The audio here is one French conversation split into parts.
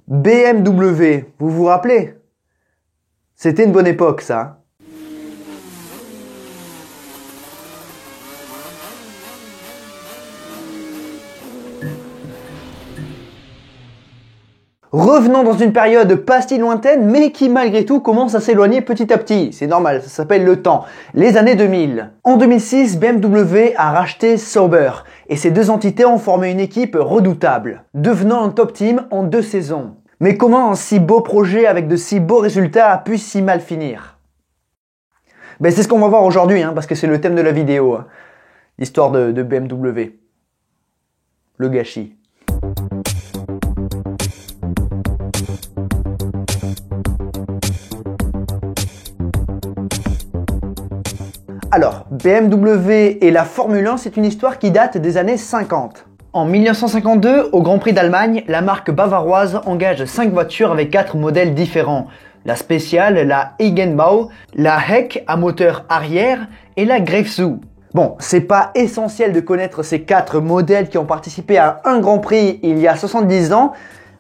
BMW, vous vous rappelez? C'était une bonne époque, ça. Revenons dans une période pas si lointaine, mais qui malgré tout commence à s'éloigner petit à petit. C'est normal, ça s'appelle le temps. Les années 2000. En 2006, BMW a racheté Sauber, et ces deux entités ont formé une équipe redoutable, devenant un top team en 2 saisons. Mais comment un si beau projet avec de si beaux résultats a pu si mal finir? C'est ce qu'on va voir aujourd'hui, parce que c'est le thème de la vidéo. L'histoire de BMW. Le gâchis. Alors, BMW et la Formule 1, c'est une histoire qui date des années 50. En 1952, au Grand Prix d'Allemagne, la marque bavaroise engage 5 voitures avec 4 modèles différents. La spéciale, la Eigenbau, la Heck à moteur arrière et la Greifswald. Bon, c'est pas essentiel de connaître ces 4 modèles qui ont participé à un Grand Prix il y a 70 ans,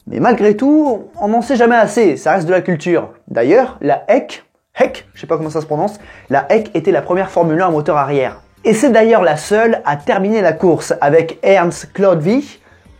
mais malgré tout, on n'en sait jamais assez, ça reste de la culture. D'ailleurs, la Heck, je sais pas comment ça se prononce, la Heck était la première Formule 1 à moteur arrière. Et c'est d'ailleurs la seule à terminer la course avec Ernst Klodwig,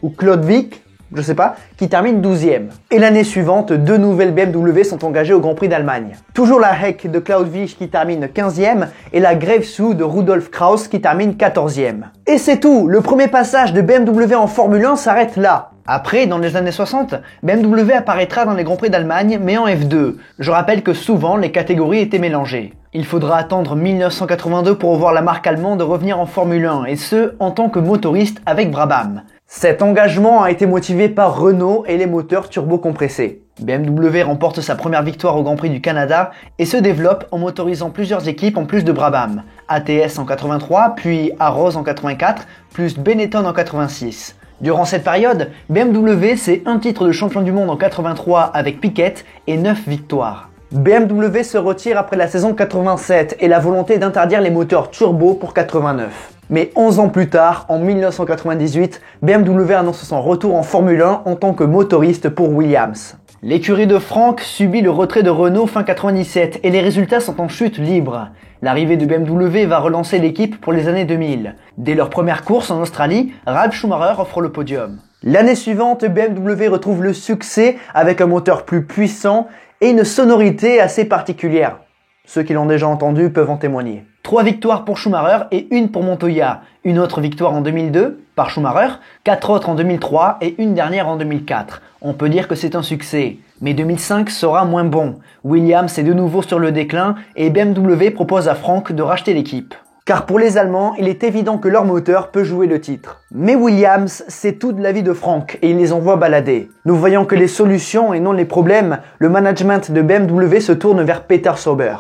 ou Klodwig, je sais pas, qui termine 12e. Et l'année suivante, 2 nouvelles BMW sont engagées au Grand Prix d'Allemagne. Toujours la Heck de Klodwig qui termine 15e et la Greifswald de Rudolf Krauss qui termine 14e. Et c'est tout, le premier passage de BMW en Formule 1 s'arrête là. Après, dans les années 60, BMW apparaîtra dans les Grands Prix d'Allemagne, mais en F2. Je rappelle que souvent, les catégories étaient mélangées. Il faudra attendre 1982 pour voir la marque allemande revenir en Formule 1, et ce, en tant que motoriste avec Brabham. Cet engagement a été motivé par Renault et les moteurs turbocompressés. BMW remporte sa première victoire au Grand Prix du Canada et se développe en motorisant plusieurs équipes en plus de Brabham. ATS en 83, puis Arrows en 84, plus Benetton en 86. Durant cette période, BMW c'est un titre de champion du monde en 83 avec Piquet et 9 victoires. BMW se retire après la saison 87 et la volonté d'interdire les moteurs turbo pour 89. Mais 11 ans plus tard, en 1998, BMW annonce son retour en Formule 1 en tant que motoriste pour Williams. L'écurie de Frank subit le retrait de Renault fin 97 et les résultats sont en chute libre. L'arrivée de BMW va relancer l'équipe pour les années 2000. Dès leur première course en Australie, Ralf Schumacher offre le podium. L'année suivante, BMW retrouve le succès avec un moteur plus puissant et une sonorité assez particulière. Ceux qui l'ont déjà entendu peuvent en témoigner. 3 victoires pour Schumacher et 1 pour Montoya. Une autre victoire en 2002 par Schumacher, 4 autres en 2003 et une dernière en 2004. On peut dire que c'est un succès. Mais 2005 sera moins bon. Williams est de nouveau sur le déclin et BMW propose à Frank de racheter l'équipe. Car pour les Allemands, il est évident que leur moteur peut jouer le titre. Mais Williams, c'est toute la vie de Frank et il les envoie balader. Nous voyons que les solutions et non les problèmes, le management de BMW se tourne vers Peter Sauber.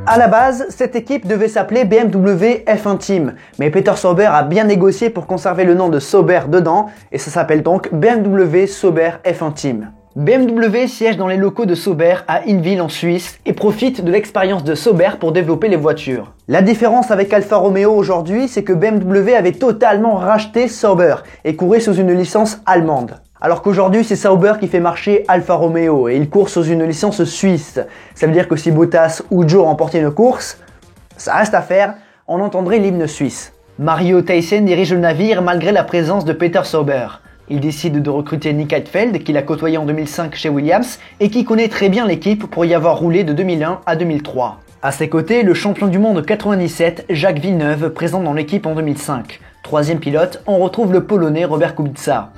À la base, cette équipe devait s'appeler BMW F1 Team, mais Peter Sauber a bien négocié pour conserver le nom de Sauber dedans, et ça s'appelle donc BMW Sauber F1 Team. BMW siège dans les locaux de Sauber à Hinwil en Suisse et profite de l'expérience de Sauber pour développer les voitures. La différence avec Alfa Romeo aujourd'hui, c'est que BMW avait totalement racheté Sauber et courait sous une licence allemande. Alors qu'aujourd'hui, c'est Sauber qui fait marcher Alfa Romeo et il court sous une licence suisse. Ça veut dire que si Bottas ou Joe remportaient une course, ça reste à faire, on entendrait l'hymne suisse. Mario Theissen dirige le navire malgré la présence de Peter Sauber. Il décide de recruter Nick Heidfeld, qu'il a côtoyé en 2005 chez Williams et qui connaît très bien l'équipe pour y avoir roulé de 2001 à 2003. À ses côtés, le champion du monde 97, Jacques Villeneuve, présent dans l'équipe en 2005. Troisième pilote, on retrouve le Polonais Robert Kubica.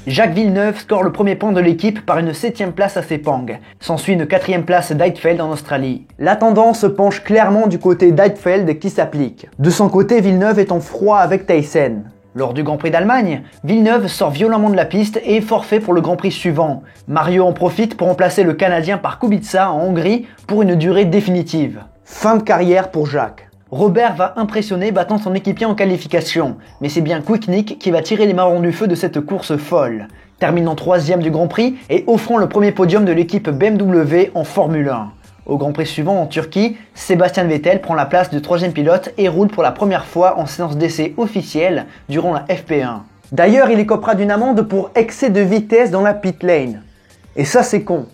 Jacques Villeneuve score le premier point de l'équipe par une 7ème place à Sepang. S'ensuit une 4ème place d'Heidfeld en Australie. La tendance penche clairement du côté d'Heidfeld qui s'applique. De son côté, Villeneuve est en froid avec Theissen. Lors du Grand Prix d'Allemagne, Villeneuve sort violemment de la piste et est forfait pour le Grand Prix suivant. Mario en profite pour remplacer le Canadien par Kubica en Hongrie pour une durée définitive. Fin de carrière pour Jacques. Robert va impressionner battant son équipier en qualification, mais c'est bien Quick Nick qui va tirer les marrons du feu de cette course folle, terminant 3ème du Grand Prix et offrant le premier podium de l'équipe BMW en Formule 1. Au Grand Prix suivant en Turquie, Sébastien Vettel prend la place de troisième pilote et roule pour la première fois en séance d'essai officielle durant la FP1. D'ailleurs, il écopera d'une amende pour excès de vitesse dans la pit lane. Et ça, c'est con.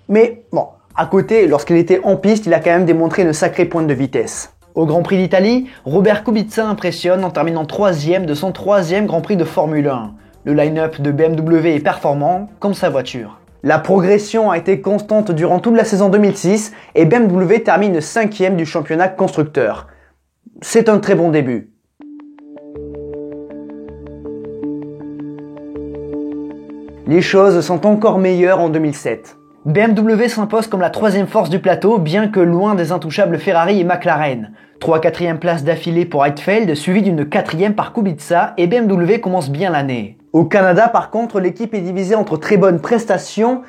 Mais bon, à côté, lorsqu'il était en piste, il a quand même démontré une sacrée pointe de vitesse. Au Grand Prix d'Italie, Robert Kubica impressionne en terminant troisième de son troisième Grand Prix de Formule 1. Le line-up de BMW est performant, comme sa voiture. La progression a été constante durant toute la saison 2006 et BMW termine 5e du championnat constructeur. C'est un très bon début. Les choses sont encore meilleures en 2007. BMW s'impose comme la troisième force du plateau, bien que loin des intouchables Ferrari et McLaren. 3 quatrièmes places d'affilée pour Heidfeld, suivi d'une 4e par Kubica, et BMW commence bien l'année. Au Canada, par contre, l'équipe est divisée entre très bonnes prestations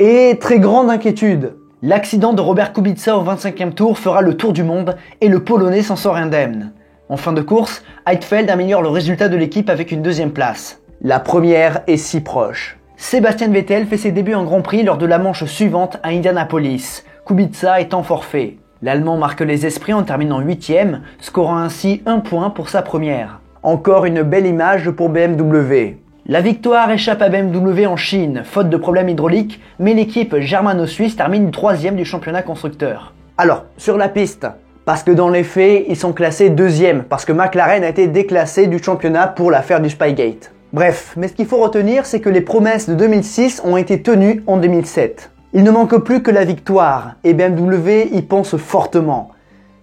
et très grande inquiétude. L'accident de Robert Kubica au 25e tour fera le tour du monde et le Polonais s'en sort indemne. En fin de course, Heidfeld améliore le résultat de l'équipe avec une 2e place. La première est si proche. Sébastien Vettel fait ses débuts en Grand Prix lors de la manche suivante à Indianapolis, Kubica étant forfait. L'Allemand marque les esprits en terminant 8e, scorant ainsi 1 point pour sa première. Encore une belle image pour BMW. La victoire échappe à BMW en Chine, faute de problèmes hydrauliques, mais l'équipe germano-suisse termine 3e du championnat constructeur. Alors, sur la piste, parce que dans les faits, ils sont classés 2e, parce que McLaren a été déclassé du championnat pour l'affaire du Spygate. Bref, mais ce qu'il faut retenir, c'est que les promesses de 2006 ont été tenues en 2007. Il ne manque plus que la victoire, et BMW y pense fortement.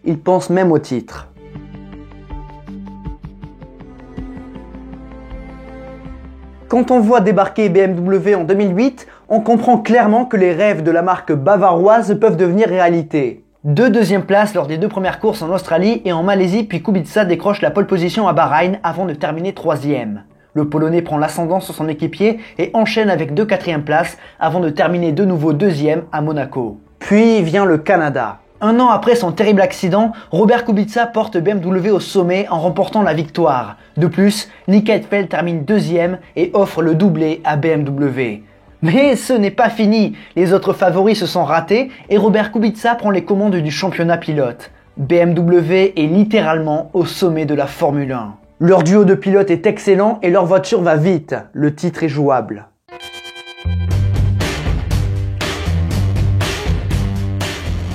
Il pense même au titre. Quand on voit débarquer BMW en 2008, on comprend clairement que les rêves de la marque bavaroise peuvent devenir réalité. 2 deuxièmes places lors des 2 premières courses en Australie et en Malaisie, puis Kubica décroche la pole position à Bahreïn avant de terminer 3e. Le Polonais prend l'ascendant sur son équipier et enchaîne avec 2 quatrièmes places avant de terminer de nouveau 2e à Monaco. Puis vient le Canada. 1 an après son terrible accident, Robert Kubica porte BMW au sommet en remportant la victoire. De plus, Nick Heidfeld termine 2e et offre le doublé à BMW. Mais ce n'est pas fini, les autres favoris se sont ratés et Robert Kubica prend les commandes du championnat pilote. BMW est littéralement au sommet de la Formule 1. Leur duo de pilotes est excellent et leur voiture va vite. Le titre est jouable.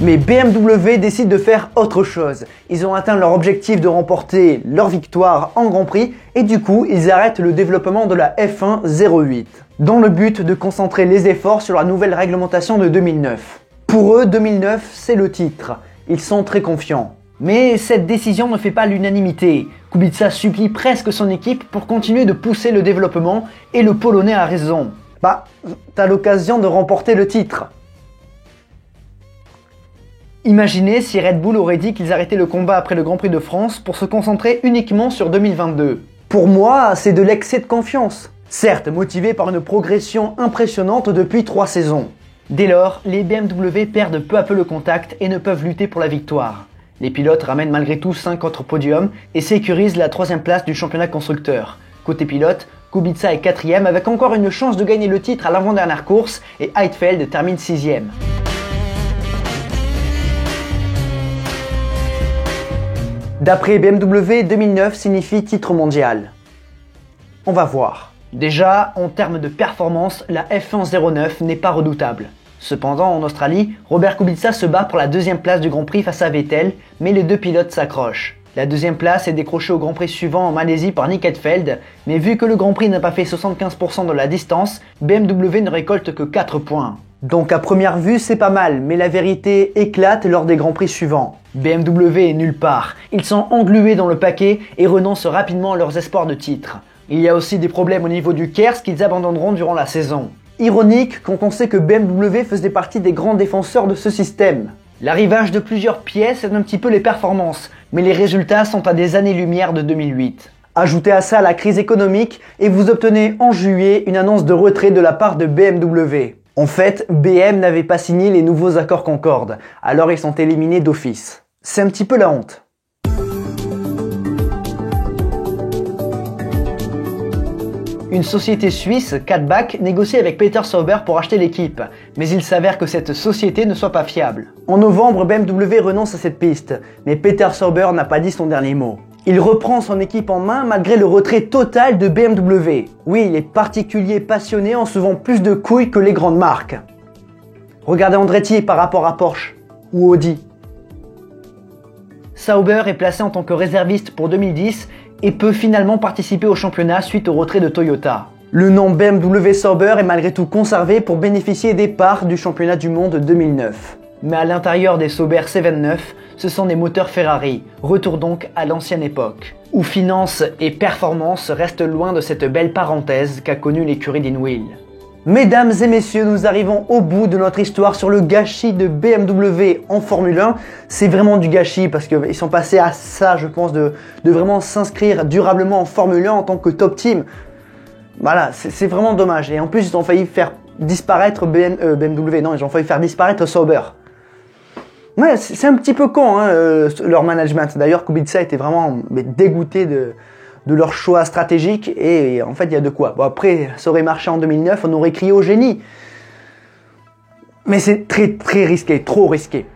Mais BMW décide de faire autre chose. Ils ont atteint leur objectif de remporter leur victoire en Grand Prix et du coup, ils arrêtent le développement de la F1 08 dans le but de concentrer les efforts sur la nouvelle réglementation de 2009. Pour eux, 2009, c'est le titre. Ils sont très confiants. Mais cette décision ne fait pas l'unanimité. Kubica supplie presque son équipe pour continuer de pousser le développement et le Polonais a raison. Bah, t'as l'occasion de remporter le titre. Imaginez si Red Bull aurait dit qu'ils arrêtaient le combat après le Grand Prix de France pour se concentrer uniquement sur 2022. Pour moi, c'est de l'excès de confiance. Certes, motivé par une progression impressionnante depuis 3 saisons. Dès lors, les BMW perdent peu à peu le contact et ne peuvent lutter pour la victoire. Les pilotes ramènent malgré tout 5 autres podiums et sécurisent la 3e place du championnat constructeur. Côté pilote, Kubica est 4e avec encore une chance de gagner le titre à l'avant-dernière course et Heidfeld termine 6e. D'après BMW, 2009 signifie titre mondial. On va voir. Déjà, en termes de performance, la F1 09 n'est pas redoutable. Cependant, en Australie, Robert Kubica se bat pour la 2e place du Grand Prix face à Vettel, mais les 2 pilotes s'accrochent. La 2e place est décrochée au Grand Prix suivant en Malaisie par Nick Heidfeld, mais vu que le Grand Prix n'a pas fait 75% de la distance, BMW ne récolte que 4 points. Donc à première vue, c'est pas mal, mais la vérité éclate lors des Grands Prix suivants. BMW est nulle part, ils sont englués dans le paquet et renoncent rapidement à leurs espoirs de titre. Il y a aussi des problèmes au niveau du KERS qu'ils abandonneront durant la saison. Ironique quand on sait que BMW faisait partie des grands défenseurs de ce système. L'arrivage de plusieurs pièces aide un petit peu les performances, mais les résultats sont à des années-lumière de 2008. Ajoutez à ça la crise économique et vous obtenez en juillet une annonce de retrait de la part de BMW. En fait, BM n'avait pas signé les nouveaux accords Concorde, alors ils sont éliminés d'office. C'est un petit peu la honte. Une société suisse, Cadback, négocie avec Peter Sauber pour acheter l'équipe, mais il s'avère que cette société ne soit pas fiable. En novembre, BMW renonce à cette piste, mais Peter Sauber n'a pas dit son dernier mot. Il reprend son équipe en main malgré le retrait total de BMW. Oui, il est particulier passionné en se vend plus de couilles que les grandes marques. Regardez Andretti par rapport à Porsche ou Audi. Sauber est placé en tant que réserviste pour 2010 et peut finalement participer au championnat suite au retrait de Toyota. Le nom BMW Sauber est malgré tout conservé pour bénéficier des parts du championnat du monde 2009. Mais à l'intérieur des Sauber 7-9, ce sont des moteurs Ferrari, retour donc à l'ancienne époque, où finance et performance restent loin de cette belle parenthèse qu'a connue l'écurie d'Inwheel. Mesdames et messieurs, nous arrivons au bout de notre histoire sur le gâchis de BMW en Formule 1. C'est vraiment du gâchis parce qu'ils sont passés à ça, je pense, de vraiment s'inscrire durablement en Formule 1 en tant que top team. Voilà, c'est vraiment dommage. Et en plus, ils ont failli faire disparaître BMW, non, ils ont failli faire disparaître Sauber. Ouais, c'est un petit peu con, hein, leur management. D'ailleurs, Kubica était vraiment dégoûté de leur choix stratégique et en fait il y a de quoi. Bon après ça aurait marché en 2009, on aurait crié au génie. Mais c'est très risqué, trop risqué.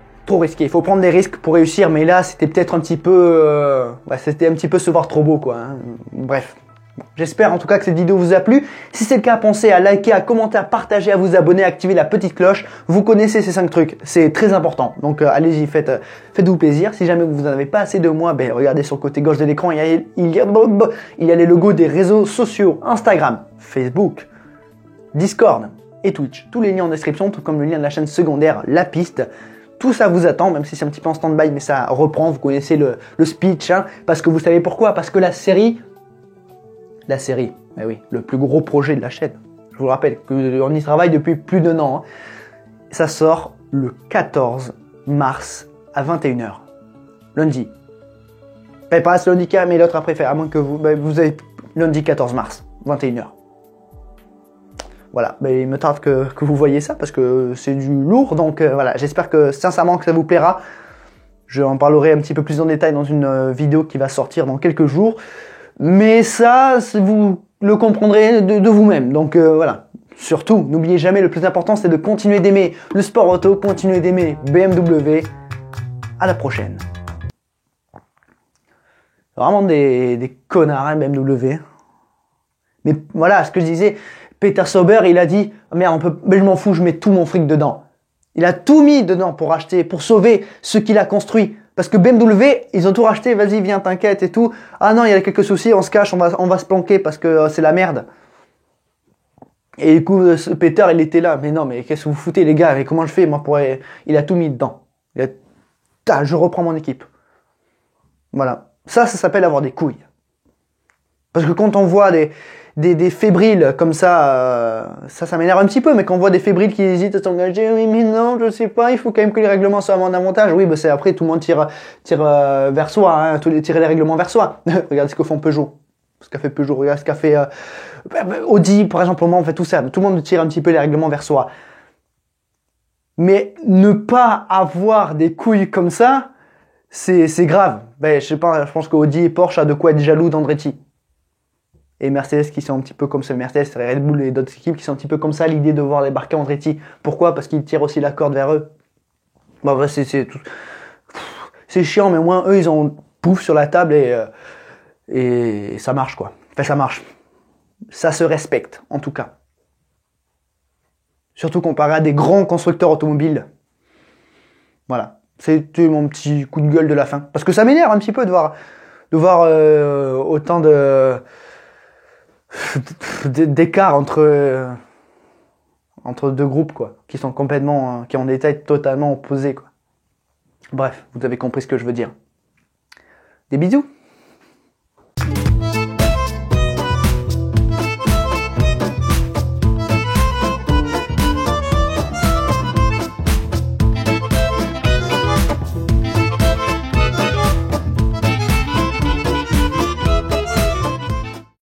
Il faut prendre des risques pour réussir, mais là c'était peut-être un petit peu c'était un petit peu se voir trop beau quoi. Hein. Bref. J'espère en tout cas que cette vidéo vous a plu. Si c'est le cas, pensez à liker, à commenter, à partager, à vous abonner, à activer la petite cloche. Vous connaissez ces 5 trucs, c'est très important. Donc allez-y, faites-vous plaisir. Si jamais vous n'en avez pas assez de moi, regardez sur le côté gauche de l'écran, il y a les logos des réseaux sociaux, Instagram, Facebook, Discord et Twitch. Tous les liens en description, tout comme le lien de la chaîne secondaire, La Piste. Tout ça vous attend, même si c'est un petit peu en stand-by, mais ça reprend, vous connaissez le speech, hein, parce que vous savez pourquoi, parce que la série, oui, le plus gros projet de la chaîne. Je vous rappelle qu'on y travaille depuis plus d'1 an. Hein. Ça sort le 14 mars à 21h. Lundi. Pas ce lundi, mais l'autre après, à moins que vous avez lundi 14 mars, 21h. Voilà, il me tarde que vous voyez ça parce que c'est du lourd. Donc voilà, j'espère que sincèrement que ça vous plaira. Je en parlerai un petit peu plus en détail dans une vidéo qui va sortir dans quelques jours. Mais ça, vous le comprendrez de vous-même. Donc voilà. Surtout, n'oubliez jamais, le plus important, c'est de continuer d'aimer le sport auto, continuer d'aimer BMW. À la prochaine. Vraiment des connards, hein, BMW. Mais voilà, ce que je disais, Peter Sauber, il a dit, oh merde, mais je m'en fous, je mets tout mon fric dedans. Il a tout mis dedans pour acheter, pour sauver ce qu'il a construit. Parce que BMW, ils ont tout racheté, vas-y, viens, t'inquiète et tout. Ah non, il y a quelques soucis, on se cache, on va se planquer parce que c'est la merde. Et du coup, Peter, il était là. Mais non, mais qu'est-ce que vous foutez, les gars? Mais comment je fais, moi, Il a tout mis dedans. Je reprends mon équipe. Voilà. Ça s'appelle avoir des couilles. Parce que quand on voit des fébriles comme ça, ça m'énerve un petit peu, mais quand on voit des fébriles qui hésitent à s'engager, oui mais non, je sais pas, il faut quand même que les règlements soient à mon avantage. Oui, c'est après tout le monde tire vers soi, hein, tirer les règlements vers soi. Regarde ce que font Peugeot. Ce qu'a fait Peugeot, regarde ce qu'a fait Audi, par exemple, au moment on fait tout ça. Tout le monde tire un petit peu les règlements vers soi. Mais ne pas avoir des couilles comme ça, c'est grave. Je sais pas, je pense qu'Audi et Porsche a de quoi être jaloux d'Andretti. Et Mercedes qui sont un petit peu comme ça, Mercedes, Red Bull et d'autres équipes qui sont un petit peu comme ça, l'idée de voir débarquer Andretti. Pourquoi? Parce qu'ils tirent aussi la corde vers eux. C'est chiant, mais au moins eux ils ont pouf sur la table et ça marche quoi. Enfin ça marche. Ça se respecte en tout cas. Surtout comparé à des grands constructeurs automobiles. Voilà. C'était mon petit coup de gueule de la fin. Parce que ça m'énerve un petit peu de voir autant d'écart entre deux groupes quoi, qui sont complètement, qui ont des têtes totalement opposées quoi. Bref, vous avez compris ce que je veux dire. Des bisous.